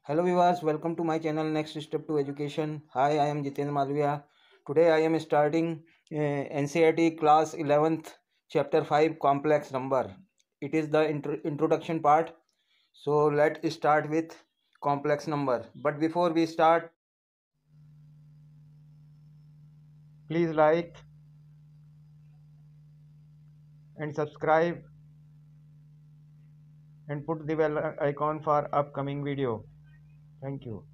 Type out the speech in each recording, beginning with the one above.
Hello viewers, welcome to my channel Next Step to Education. Hi, I am Jitendra Malviya. Today I am starting NCERT class 11th chapter 5 complex number. It is the introduction part. So let's start with complex number. But before we start, please like and subscribe and put the bell icon for upcoming video. Thank you.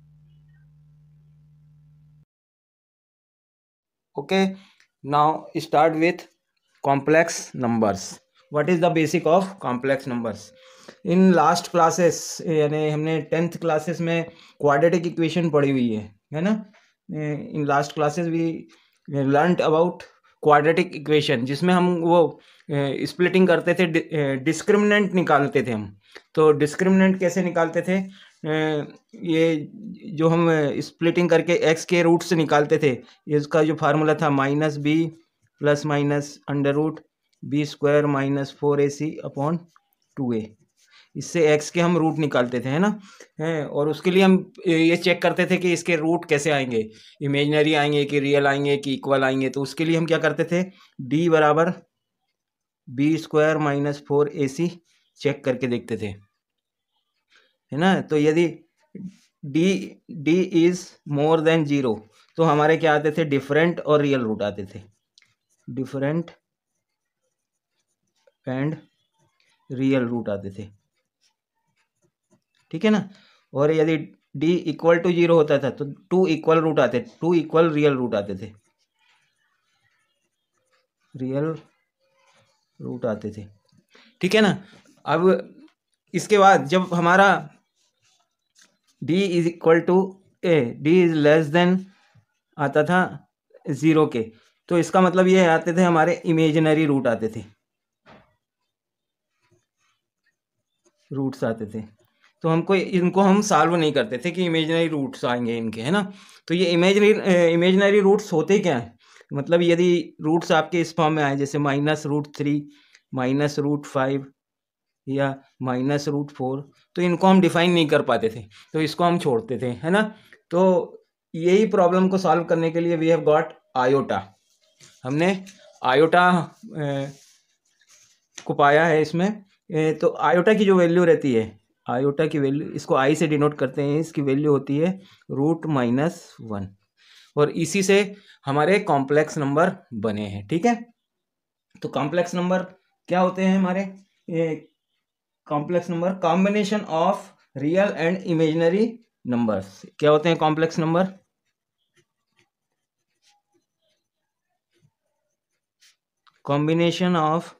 Okay, now start with complex numbers. What is the basic of complex numbers? In last classes यानी हमने 10th classes में quadratic equation पढ़ी हुई है ना. In last classes we learned about quadratic equation, जिसमें हम वो स्प्लिटिंग करते थे, डिस्क्रिमिनेंट निकालते थे हम. तो डिस्क्रिमिनेंट कैसे निकालते थे? ये जो हम स्प्लिटिंग करके एक्स के रूट से निकालते थे, इसका जो फार्मूला था minus B plus minus under root B square minus 4ac upon 2a. इससे एक्स के हम रूट निकालते थे, है ना. और उसके लिए हम ये चेक करते थे कि इसके रूट कैसे आएंगे, इमेजिनरी आएंगे कि रियल आएंगे कि इक्वल आएंगे. तो उसके लिए हम क्या करते थे, डी बराबर B square minus 4ac check करके देखते थे, है ना. तो यदि डी इज मोर देन 0 तो हमारे क्या आते थे, डिफरेंट और रियल रूट आते थे. डिफरेंट एंड रियल रूट आते थे, ठीक है ना. और यदि डी इक्वल टू 0 होता था तो 2 इक्वल रूट आते, 2 इक्वल रियल रूट आते थे, रियल रूट आते थे, ठीक है ना. अब इसके बाद जब हमारा d is equal to A, D is less than आता था 0 के, तो इसका मतलब ये आते थे हमारे इमेजिनरी रूट आते थे, रूट्स आते थे. तो हमको इनको हम सॉल्व नहीं करते थे कि इमेजिनरी रूट्स आएंगे इनके, है ना. तो ये इमेजिनरी रूट्स होते क्या हैं, मतलब यदि रूट्स आपके इस फॉर्म में आए, जैसे -√3 -√5 या -√4, तो इनको हम डिफाइन नहीं कर पाते थे, तो इसको हम छोड़ते थे, है ना. तो यही प्रॉब्लम को सॉल्व करने के लिए वी हैव गॉट आयोटा. हमने आयोटा को पाया है इसमें. तो आयोटा की जो वैल्यू रहती है, आयोटा की वैल्यू, इसको आई से डिनोट करते हैं, इसकी वैल्यू होती है √-1. और इसी से हमारे कॉम्प्लेक्स नंबर बने हैं, ठीक है. तो कॉम्प्लेक्स नंबर क्या होते हैं हमारे? Complex number combination of real and imaginary numbers. क्या होते हैं complex number? Combination of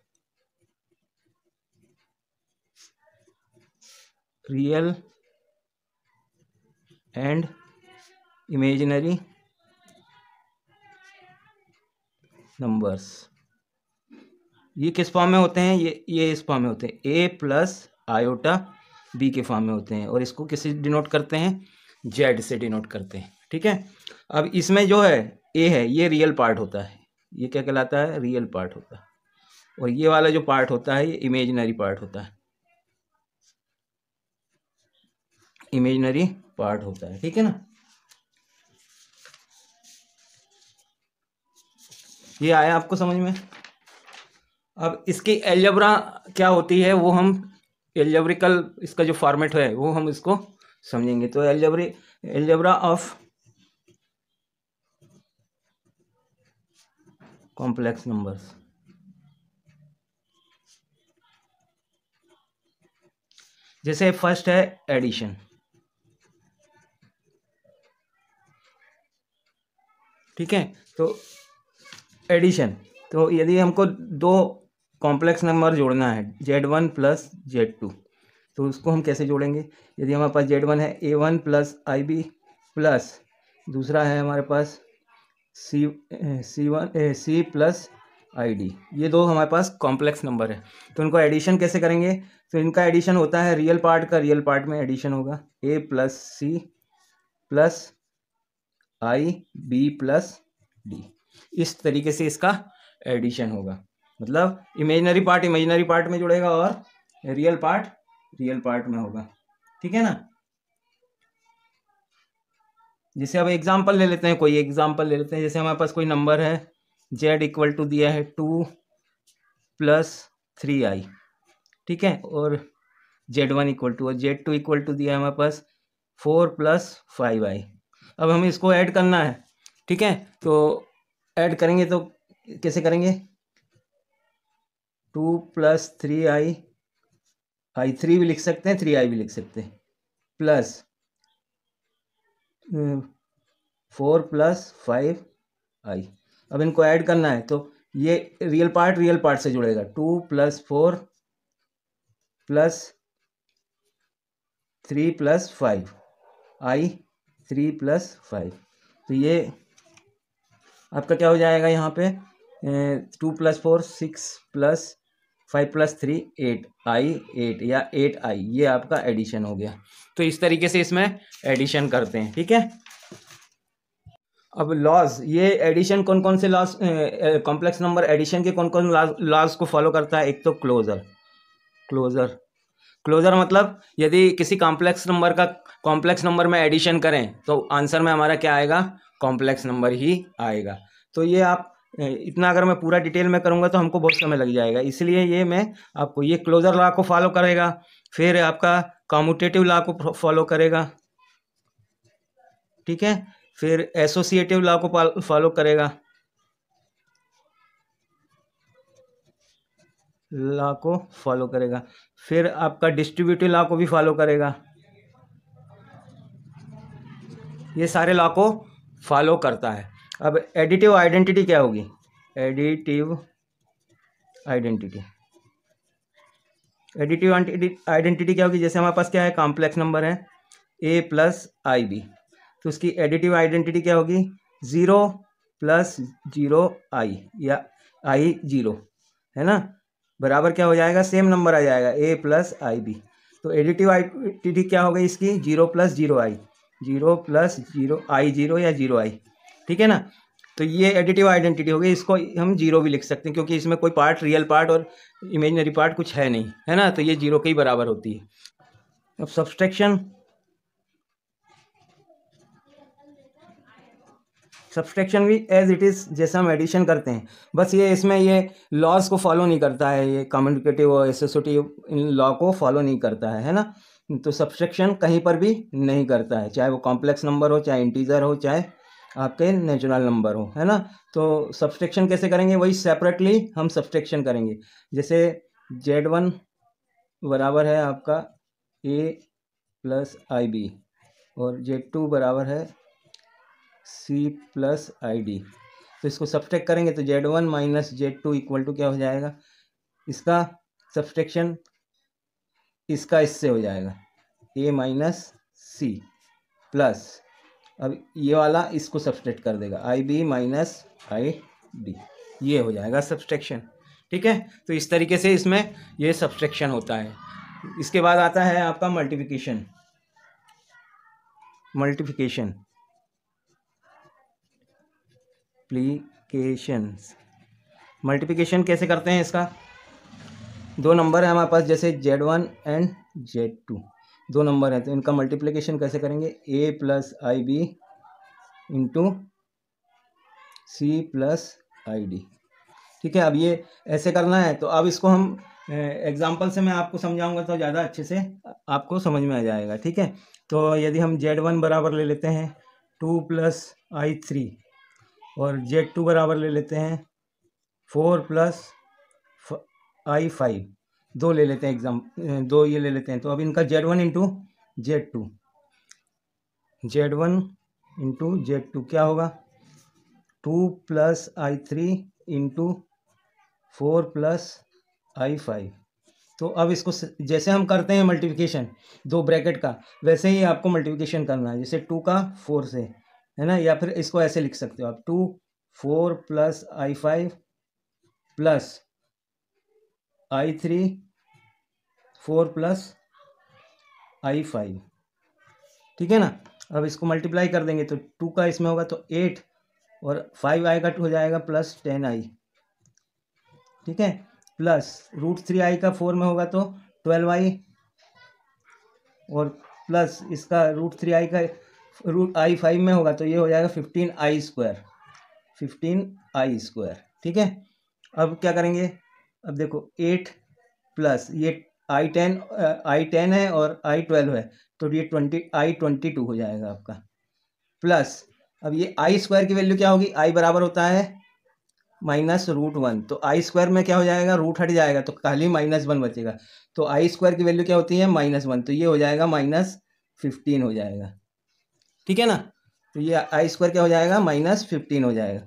real and imaginary numbers. ये किस फॉर्म में होते हैं? ये इस फॉर्म में होते हैं, a प्लस आयोटा b के फॉर्म में होते हैं. और इसको किससे डिनोट करते हैं? z से डिनोट करते हैं, ठीक है. अब इसमें जो है a है, ये रियल पार्ट होता है, ये क्या कहलाता है? रियल पार्ट होता है. और ये वाला जो पार्ट होता है ये इमेजिनरी पार्ट होता है, इमेजिनरी पार्ट होता है, ठीक है ना. ये आया आपको समझ में? अब इसकी एल्जेब्रा क्या होती है वो हम एल्जेब्रिकल, इसका जो फॉर्मेट है वो हम इसको समझेंगे. तो एल्जेब्रा ऑफ कॉम्प्लेक्स नंबर्स. जैसे फर्स्ट है एडिशन, ठीक है. तो एडिशन, तो यदि हमको दो कॉम्प्लेक्स नंबर जोड़ना है z1 प्लस z2, तो उसको हम कैसे जोड़ेंगे? यदि हमारे पास z1 है a1 प्लस ib प्लस दूसरा है हमारे पास c प्लस id, ये दो हमारे पास कॉम्प्लेक्स नंबर है. तो इनको एडिशन कैसे करेंगे? तो इनका एडिशन होता है रियल पार्ट का, रियल पार्ट में एडिशन होगा a plus C plus I B plus D. इस तरीके से इसका एडिशन होगा, मतलब इमेजिनरी पार्ट में जुड़ेगा और रियल पार्ट में होगा, ठीक है ना. जैसे अब एग्जाम्पल ले लेते हैं, कोई एग्जाम्पल ले लेते हैं। जैसे हमारे पास कोई नंबर है, z इक्वल टू दिया है 2+3i, ठीक है, और z1 इक्वल टू, और z2 इक्वल टू दिया है हमारे पास 4+5i। अब हमें इसको ऐड करना है, ठीक है, तो ऐड करेंगे तो कैसे करेंगे? 2+3i, i3 भी लिख सकते हैं, 3i भी लिख सकते हैं, प्लस 4+5i। अब इनको ऐड करना है तो ये रियल पार्ट से जुड़ेगा, 2+4 प्लस 3+5 i, 3+5, तो ये आपका क्या हो जाएगा यहाँ पे? 2+4 6 प्लस 5+3 8 i 8 या 8i, ये आपका एडिशन हो गया। तो इस तरीके से इसमें एडिशन करते हैं, ठीक है। अब लॉज, ये एडिशन कौन कौन से लॉज, कॉम्प्लेक्स नंबर एडिशन के कौन कौन लॉज को फॉलो करता है? एक तो क्लोजर मतलब यदि किसी कॉम्प्लेक्स नंबर का कॉम्प्लेक्स नंबर में एडिशन करें तो आंसर में हमारा क्या आएगा? कॉम्प्लेक्स नंबर ही आएगा। तो ये आप इतना अगर मैं पूरा डिटेल में करूँगा तो हमको बहुत समय लग जाएगा, इसलिए ये मैं आपको, ये क्लोजर लॉ को फॉलो करेगा, फिर आपका कम्यूटेटिव लॉ को फॉलो करेगा, ठीक है, फिर एसोसिएटिव लॉ को फॉलो करेगा, फिर आपका डिस्ट्रीब्यूटिव लॉ को भी फॉलो करेगा। ये सारे लॉ को फॉलो करता है। अब एडिटिव आइडेंटिटी क्या होगी? एडिटिव आइडेंटिटी क्या होगी? जैसे हमारे पास क्या है, कॉम्प्लेक्स नंबर है a+ib, तो उसकी एडिटिव आइडेंटिटी क्या होगी? 0+0i या i0, है ना, बराबर क्या हो जाएगा? सेम नंबर आ जाएगा, a+ib। तो एडिटिव आइडेंटिटी क्या हो गई इसकी? 0+0i, 0+0i0 या 0i, ठीक है ना। तो ये एडिटिव आइडेंटिटी हो गई, इसको हम जीरो भी लिख सकते हैं क्योंकि इसमें कोई पार्ट, रियल पार्ट और इमेजिनरी पार्ट कुछ है नहीं, है ना, तो ये जीरो के ही बराबर होती है। अब सब्सट्रैक्शन भी एज इट इज़, जैसे हम एडिशन करते हैं, बस ये इसमें ये लॉज को फॉलो नहीं करता है, ये कम्यूटेटिव और एसोसिएटिव इन लॉ को फॉलो नहीं करता है ना। तो सब्सट्रैक्शन कहीं पर भी नहीं करता है, चाहे वो कॉम्प्लेक्स नंबर हो, चाहे इंटीजर हो, चाहे आपके नेचुरल नंबर हो, है ना। तो सब्सट्रैक्शन कैसे करेंगे? वही सेपरेटली हम सब्सट्रैक्शन करेंगे। जैसे z1 बराबर है आपका a+ib और z2 बराबर है c+id, तो इसको सब्सट्रैक्ट करेंगे तो z1 minus z2 equal to क्या हो जाएगा? इसका सब्सट्रैक्शन इसका इससे हो जाएगा a माइनस सी प्लस, अब ये वाला इसको सब्सट्रैक्ट कर देगा ib माइनस id, ये हो जाएगा सब्सट्रैक्शन, ठीक है। तो इस तरीके से इसमें ये सब्सट्रैक्शन होता है। इसके बाद आता है आपका मल्टीप्लिकेशन। मल्टीप्लिकेशन कैसे करते हैं? इसका दो नंबर है हमारे पास, जैसे z1 एंड z2, दो नंबर हैं, तो इनका मल्टीप्लिकेशन कैसे करेंगे? a+ib इंटू c+id, ठीक है। अब ये ऐसे करना है, तो अब इसको हम एग्जाम्पल से मैं आपको समझाऊंगा तो ज़्यादा अच्छे से आपको समझ में आ जाएगा, ठीक है। तो यदि हम z1 बराबर ले लेते हैं 2+i3 और z2 बराबर ले लेते हैं 4+i5, दो ले लेते हैं दो ये ले लेते हैं, तो अब इनका z1 इंटू z2 क्या होगा? 2+i3 into 4+i5। तो अब इसको जैसे हम करते हैं मल्टीप्लिकेशन दो ब्रैकेट का, वैसे ही आपको मल्टीप्लिकेशन करना है, जैसे 2 का 4 से, है ना, या फिर इसको ऐसे लिख सकते हो आप 2 4+i5 प्लस i3 4+i5, ठीक है ना। अब इसको मल्टीप्लाई कर देंगे तो 2 का इसमें होगा तो 8 और 5 आएगा तो हो जाएगा +10i, ठीक है, प्लस √3i का 4 में होगा तो 12i और प्लस इसका √3i का रूट आई 5 में होगा तो ये हो जाएगा 15i², 15i²। ठीक है, अब क्या करेंगे, अब देखो 8 प्लस ये i10 है और i12 है, तो ये i22 हो जाएगा आपका, प्लस अब ये i² की वैल्यू क्या होगी, i बराबर होता है -√1, तो i² में क्या हो जाएगा, रूट हट जाएगा तो खाली -1 बचेगा, तो i² की वैल्यू क्या होती है -1, तो ये हो जाएगा -15 हो जाएगा। ठीक है ना, तो ये i² क्या हो जाएगा -15 हो जाएगा।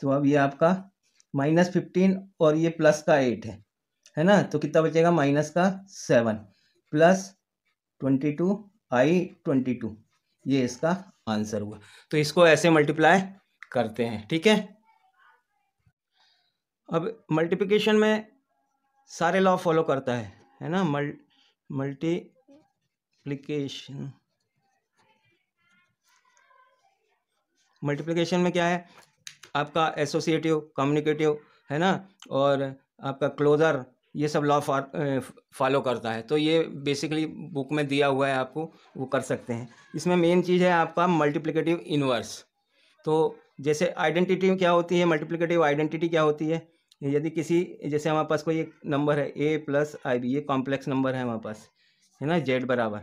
तो अब ये आपका -15 और ये प्लस का 8 है ना, तो कितना बचेगा -7 प्लस 22i22, ये इसका आंसर हुआ। तो इसको ऐसे मल्टीप्लाई करते हैं। ठीक है, अब मल्टीप्लिकेशन में सारे लॉ फॉलो करता है ना, मल्टीप्लिकेशन में क्या है आपका एसोसिएटिव, कम्युनिकेटिव, है ना, और आपका क्लोजर, ये सब लॉ फॉलो करता है। तो ये बेसिकली बुक में दिया हुआ है, आपको वो कर सकते हैं। इसमें मेन चीज़ है आपका मल्टीप्लिकेटिव इनवर्स। तो जैसे आइडेंटिटी क्या होती है, मल्टीप्लिकेटिव आइडेंटिटी क्या होती है, यदि किसी, जैसे हमारे पास कोई एक नंबर है a+ib, ये कॉम्प्लेक्स नंबर है हमारे पास, है ना, z बराबर,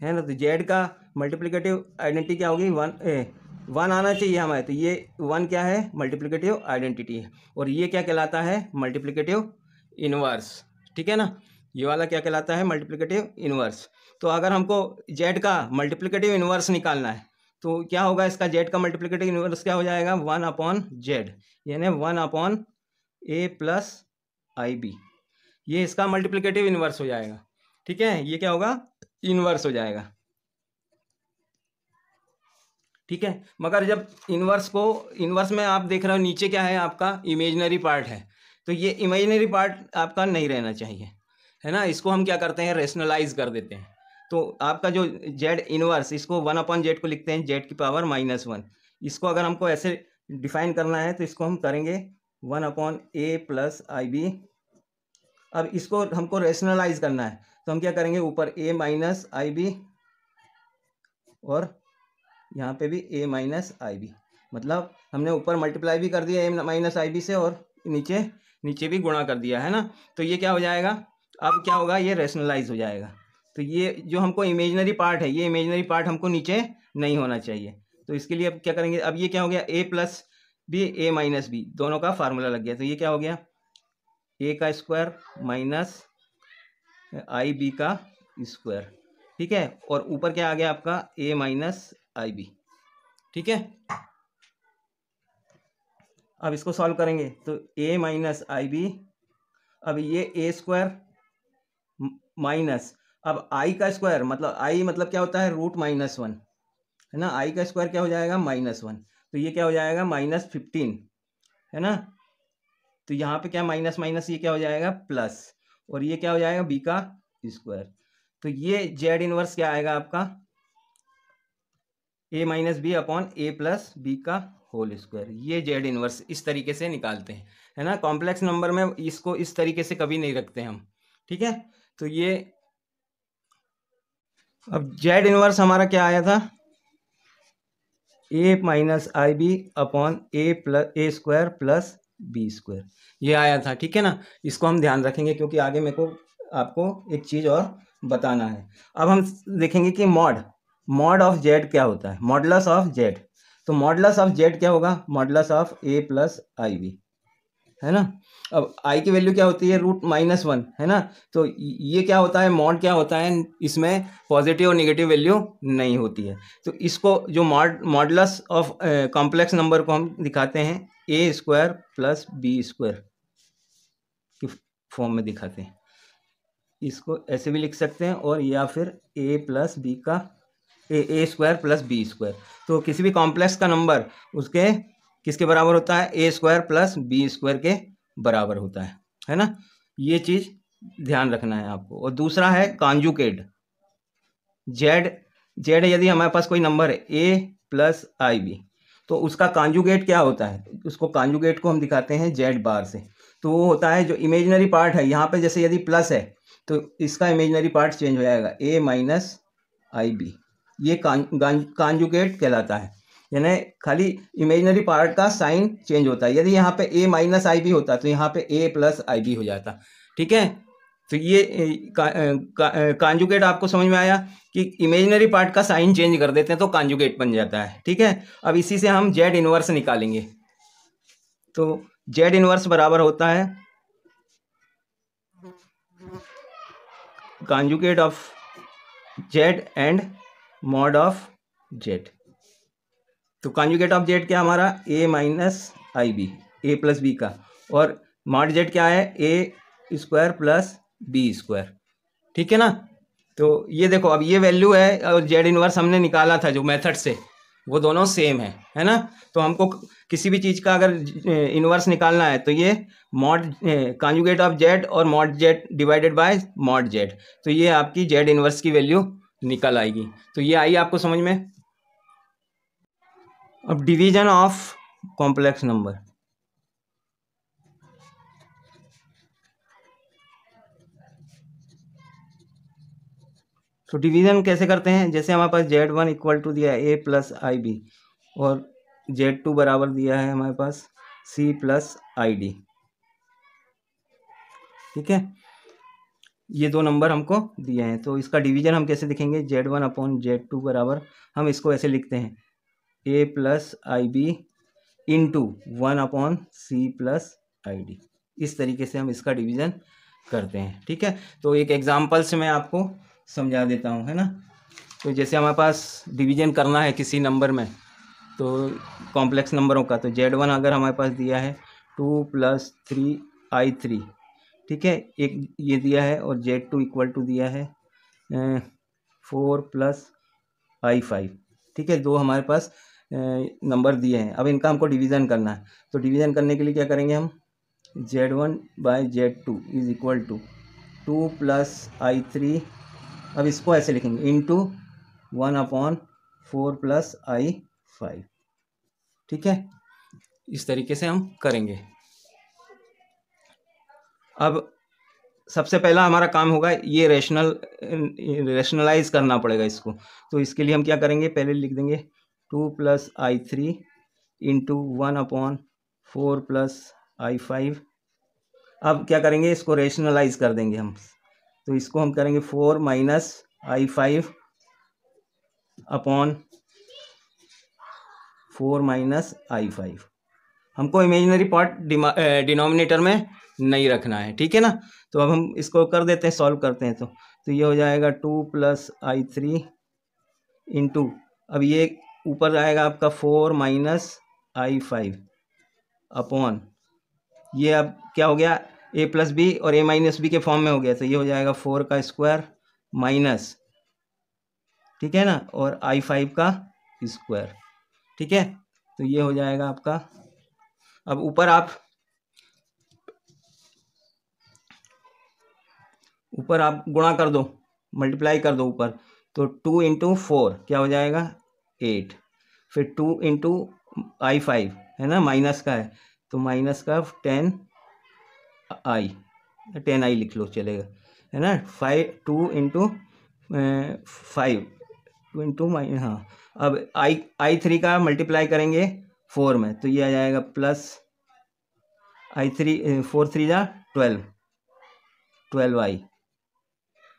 है ना, तो z का मल्टीप्लिकेटिव आइडेंटिटी क्या होगी, 1 आना चाहिए हमारे, तो ये 1 क्या है, मल्टीप्लिकेटिव आइडेंटिटी है, और ये क्या कहलाता है, मल्टीप्लिकेटिव इनवर्स। ठीक है ना, ये वाला क्या कहलाता है, मल्टीप्लिकेटिव इनवर्स। तो अगर हमको z का मल्टीप्लिकेटिव इनवर्स निकालना है तो क्या होगा, इसका z का मल्टीप्लिकेटिव इनवर्स क्या हो जाएगा, 1/z, यानी 1/a+ib, ये इसका मल्टीप्लिकेटिव इनवर्स हो जाएगा। ठीक है, ये क्या होगा, इनवर्स हो जाएगा। ठीक है, मगर जब इनवर्स में आप देख रहे हो नीचे क्या है आपका, इमेजिनरी पार्ट है, तो ये इमेजिनरी पार्ट आपका नहीं रहना चाहिए, है ना, इसको हम क्या करते हैं, रेशनलाइज कर देते हैं। तो आपका जो z इनवर्स, इसको 1/z को लिखते हैं z की पावर -1। इसको अगर हमको ऐसे डिफाइन करना है तो इसको हम करेंगे 1/a+ib। अब इसको हमको रेशनलाइज करना है तो हम क्या करेंगे, ऊपर a-ib और यहाँ पे भी a-ib, मतलब हमने ऊपर मल्टीप्लाई भी कर दिया a-ib से और नीचे भी गुणा कर दिया, है ना। तो ये क्या हो जाएगा, अब क्या होगा, ये रेशनलाइज हो जाएगा। तो ये जो हमको इमेजिनरी पार्ट है, ये इमेजिनरी पार्ट हमको नीचे नहीं होना चाहिए। तो इसके लिए अब क्या करेंगे, अब ये क्या हो गया, a+b a-b, दोनों का फार्मूला लग गया। तो ये क्या हो गया, a² माइनस ib का स्क्वायर। ठीक है, और ऊपर क्या आ गया आपका, a-ib। ठीक है, अब इसको सॉल्व करेंगे तो a-ib, अब ये a² माइनस, अब i का स्क्वायर, मतलब i मतलब क्या होता है, √-1, है ना, i का स्क्वायर क्या हो जाएगा, -1, तो ये क्या हो जाएगा, -15, है ना। तो यहाँ पे क्या माइनस माइनस, ये क्या हो जाएगा प्लस, और ये क्या हो जाएगा, b का स्क्वायर। तो ये z इनवर्स क्या आएगा आपका, a-b/a+b का होल स्क्वायर। ये z इनवर्स इस तरीके से निकालते हैं, है ना। कॉम्प्लेक्स नंबर में इसको इस तरीके से कभी नहीं रखते हम। ठीक है, तो ये अब z इनवर्स हमारा क्या आया था, a-ib/a+a² ये आया था। ठीक है ना, इसको हम ध्यान रखेंगे क्योंकि आगे मेरे को आपको एक चीज़ और बताना है। अब हम देखेंगे कि मॉड ऑफ z क्या होता है, मॉडुलस ऑफ z। तो मॉडुलस ऑफ z क्या होगा, मॉडुलस ऑफ a+ib, है ना। अब i की वैल्यू क्या होती है, √-1, है ना। तो ये क्या होता है, मॉड क्या होता है, इसमें पॉजिटिव और निगेटिव वैल्यू नहीं होती है। तो इसको जो मॉडुलस ऑफ कॉम्प्लेक्स नंबर को हम दिखाते हैं a² + b² की फॉर्म में दिखाते हैं। इसको ऐसे भी लिख सकते हैं, और या फिर a² + b²। तो किसी भी कॉम्प्लेक्स का नंबर उसके किसके बराबर होता है, a² + b² के बराबर होता है ना। ये चीज़ ध्यान रखना है आपको। और दूसरा है कॉन्जुगेट, z यदि हमारे पास कोई नंबर है a+ib, तो उसका कॉन्जुगेट क्या होता है, उसको कॉन्जुगेट को हम दिखाते हैं z से। तो वो होता है जो इमेजिनरी पार्ट है, यहाँ पे जैसे यदि प्लस है तो इसका इमेजिनरी पार्ट चेंज हो जाएगा, a-ib, ये कॉन्जुगेट कहलाता है, यानी खाली इमेजिनरी पार्ट का साइन चेंज होता है। यदि यहाँ पे a माइनस आई बी होता तो यहाँ पे a प्लस आई बी हो जाता। ठीक है, तो ये कॉन्जुगेट आपको समझ में आया कि इमेजिनरी पार्ट का साइन चेंज कर देते हैं तो कॉन्जुगेट बन जाता है। ठीक है, अब इसी से हम जेड इनवर्स निकालेंगे। तो जेड इनवर्स बराबर होता है conjugate of Z and mod of Z. तो कॉन्जुगेट ऑफ जेड क्या हमारा a minus I B, A plus B का, और मॉड जेड क्या है a square plus B square. ठीक है ना, तो ये देखो अब ये वैल्यू है और जेड इनवर्स हमने निकाला था जो मेथड से, वो दोनों सेम है ना। तो हमको किसी भी चीज़ का अगर इनवर्स निकालना है तो ये मॉड कॉन्जुगेट ऑफ जेड और mod Z divided by mod Z, तो ये आपकी जेड इनवर्स की वैल्यू निकल आएगी। तो ये आई आपको समझ में। अब डिवीजन ऑफ कॉम्प्लेक्स नंबर, तो डिवीजन कैसे करते हैं, जैसे हमारे पास जेड वन इक्वल टू दिया है ए प्लस आई बी और जेड टू बराबर दिया है हमारे पास सी प्लस आई डी। ठीक है, ये दो नंबर हमको दिए हैं, तो इसका डिवीजन हम कैसे लिखेंगे, Z one upon Z two बराबर हम इसको ऐसे लिखते हैं A plus I B into one upon C plus I D. इस तरीके से हम इसका डिवीजन करते हैं। ठीक है, तो एक एग्जाम्पल से मैं आपको समझा देता हूँ, है ना। तो जैसे हमारे पास डिवीजन करना है किसी नंबर में, तो कॉम्प्लेक्स नंबरों का, तो जेड वन अगर हमारे पास दिया है 2 + 3i3, ठीक है, एक ये दिया है, और जेड टू इक्वल टू दिया है 4 + i5। ठीक है, दो हमारे पास नंबर दिए हैं। अब इनका हमको डिवीज़न करना है, तो डिवीज़न करने के लिए क्या करेंगे हम, z1 bye z2 is equal to 2 + i3, अब इसको ऐसे लिखेंगे इंटू 1/4 + i5। ठीक है, इस तरीके से हम करेंगे। अब सबसे पहला हमारा काम होगा ये रेशनलाइज करना पड़ेगा इसको। तो इसके लिए हम क्या करेंगे, पहले लिख देंगे 2 + i3 इंटू 1/4 + i5। अब क्या करेंगे, इसको रेशनलाइज कर देंगे हम, तो इसको हम करेंगे 4 - i5 अपॉन 4 - i5। हमको इमेजिनरी पार्ट डिनोमिनेटर में नहीं रखना है। ठीक है ना, तो अब हम इसको कर देते हैं, सॉल्व करते हैं। तो ये हो जाएगा 2 + i3 इंटू, अब ये ऊपर आएगा आपका 4 - i5 अपॉन, ये अब क्या हो गया, a + b और a - b के फॉर्म में हो गया, तो ये हो जाएगा 4 का स्क्वायर माइनस, ठीक है ना, और i5 का स्क्वायर। ठीक है, तो ये हो जाएगा आपका, अब ऊपर आप गुणा कर दो, मल्टीप्लाई कर दो ऊपर, तो 2 × 4 क्या हो जाएगा 8, फिर 2 × i5 है ना, माइनस का है, तो माइनस का 10i लिख लो चलेगा, है ना। 2 × 5 2 × हाँ, अब i3 का मल्टीप्लाई करेंगे 4 में, तो ये आ जाएगा प्लस i3 4 × 3 = 12i।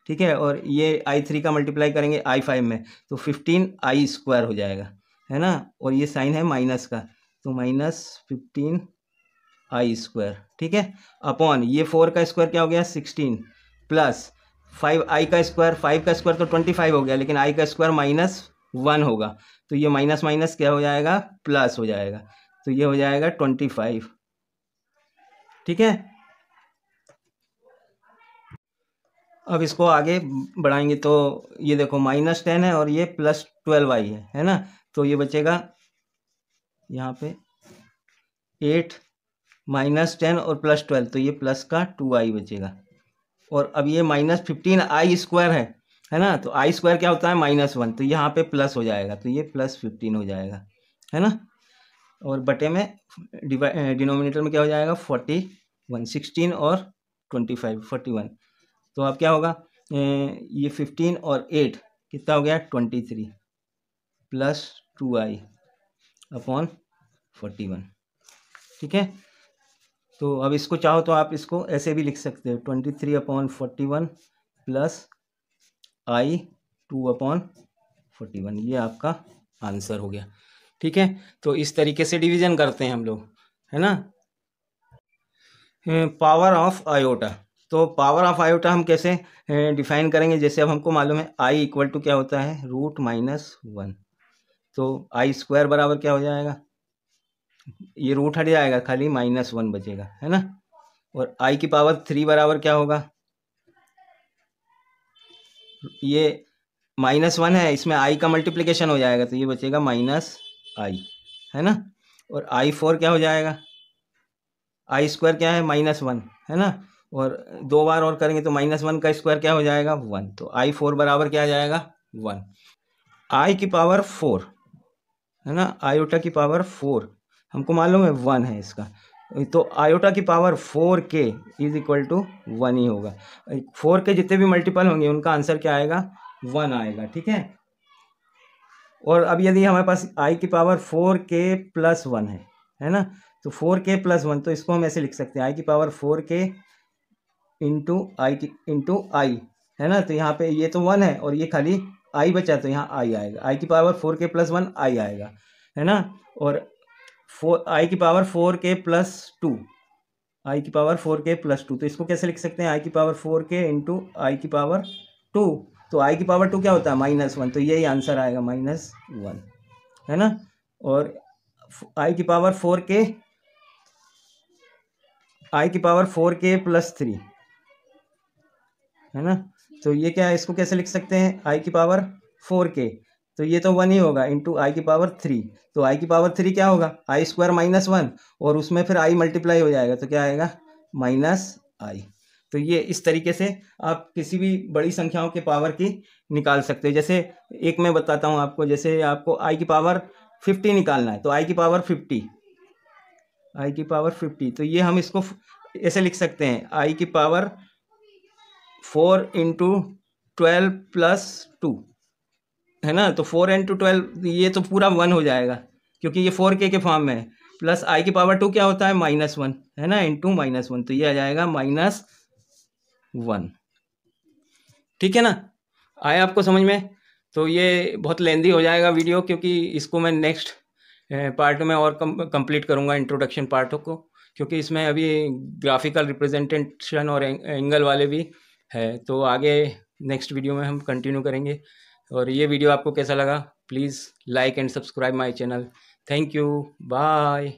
ठीक है, और ये i3 का मल्टीप्लाई करेंगे i5 में, तो 15i² हो जाएगा, है ना, और ये साइन है माइनस का, तो -15i²। ठीक है, अपॉन ये 4 का स्क्वायर क्या हो गया 16 प्लस 5i का स्क्वायर, 5 का स्क्वायर तो 25 हो गया, लेकिन i का स्क्वायर -1 होगा, तो ये माइनस माइनस क्या हो जाएगा प्लस हो जाएगा, तो ये हो जाएगा 25। ठीक है, अब इसको आगे बढ़ाएंगे, तो ये देखो -10 है और ये +12i है ना, तो ये बचेगा यहाँ पे 8 -10 और +12, तो ये प्लस का 2i बचेगा, और अब ये -15i² है ना, तो i² क्या होता है -1, तो यहाँ पे प्लस हो जाएगा, तो ये +15 हो जाएगा, है ना, और बटे में डिनोमिनेटर में क्या हो जाएगा 41, 16 और 25 41, तो अब क्या होगा ये 15 और 8 कितना हो गया 23, प्लस 2i अपॉन 41। ठीक है, तो अब इसको चाहो तो आप इसको ऐसे भी लिख सकते हो 23/41 प्लस i 2/41। ये आपका आंसर हो गया। ठीक है, तो इस तरीके से डिवीजन करते हैं हम लोग, है ना। पावर ऑफ आयोटा, तो पावर ऑफ आयोटा हम कैसे डिफाइन करेंगे, जैसे अब हमको मालूम है आई इक्वल टू क्या होता है √-1, तो आई स्क्वायर बराबर क्या हो जाएगा, ये रूट हट जाएगा, खाली -1 बचेगा, है ना। और आई की पावर 3 बराबर क्या होगा, ये -1 है, इसमें आई का मल्टीप्लिकेशन हो जाएगा तो ये बचेगा -i, है ना। और i4 क्या हो जाएगा, आई स्क्वायर क्या है -1, है ना। और 2 बार और करेंगे तो -1 का स्क्वायर क्या हो जाएगा 1, तो i4 बराबर क्या आ जाएगा 1। आई की पावर 4, है ना, आयोटा की पावर 4 हमको मालूम है 1 है इसका, तो आयोटा की power 4k is equal to 1 ही होगा। 4 के जितने भी मल्टीपल होंगे उनका आंसर क्या आएगा 1 आएगा। ठीक है, और अब यदि हमारे पास आई की पावर 4k प्लस 1 है ना, तो 4k प्लस 1, तो इसको हम ऐसे लिख सकते हैं आई की पावर 4k इंटू आई, है ना। तो यहाँ पे ये तो 1 है और ये खाली आई बचा, तो यहाँ आई आएगा, आई की पावर 4k प्लस 1 आई आएगा, है ना। और आई की पावर 4k प्लस 2, आई की पावर 4k प्लस 2, तो इसको कैसे लिख सकते हैं आई की पावर 4k इंटू आई की पावर 2, तो आई की पावर 2 क्या होता है -1, तो यही आंसर आएगा -1, है ना। और आई की पावर 4k प्लस 3, है ना, तो ये क्या है, इसको कैसे लिख सकते हैं आई की पावर 4k, तो ये तो 1 ही होगा इंटू आई की पावर 3, तो आई की पावर 3 क्या होगा आई स्क्वायर -1, और उसमें फिर आई मल्टीप्लाई हो जाएगा तो क्या आएगा -i। तो ये इस तरीके से आप किसी भी बड़ी संख्याओं के पावर की निकाल सकते हो। जैसे एक मैं बताता हूँ आपको, जैसे आपको आई की पावर 50 निकालना है, तो आई की पावर 50, तो ये हम इसको ऐसे लिख सकते हैं आई की पावर 4 इंटू 12 प्लस 2, है ना, तो 4 इंटू 12 ये तो पूरा 1 हो जाएगा क्योंकि ये 4k के फॉर्म में है, प्लस आई की पावर 2 क्या होता है -1, है ना, इंटू -1, तो ये आ जाएगा -1। ठीक है ना, आया आपको समझ में। तो ये बहुत लेंदी हो जाएगा वीडियो, क्योंकि इसको मैं नेक्स्ट पार्ट में और कंप्लीट करूँगा इंट्रोडक्शन पार्ट को, क्योंकि इसमें अभी ग्राफिकल रिप्रेजेंटेशन और एंगल वाले भी है, तो आगे नेक्स्ट वीडियो में हम कंटिन्यू करेंगे। और ये वीडियो आपको कैसा लगा, please like and subscribe my channel. Thank you, bye.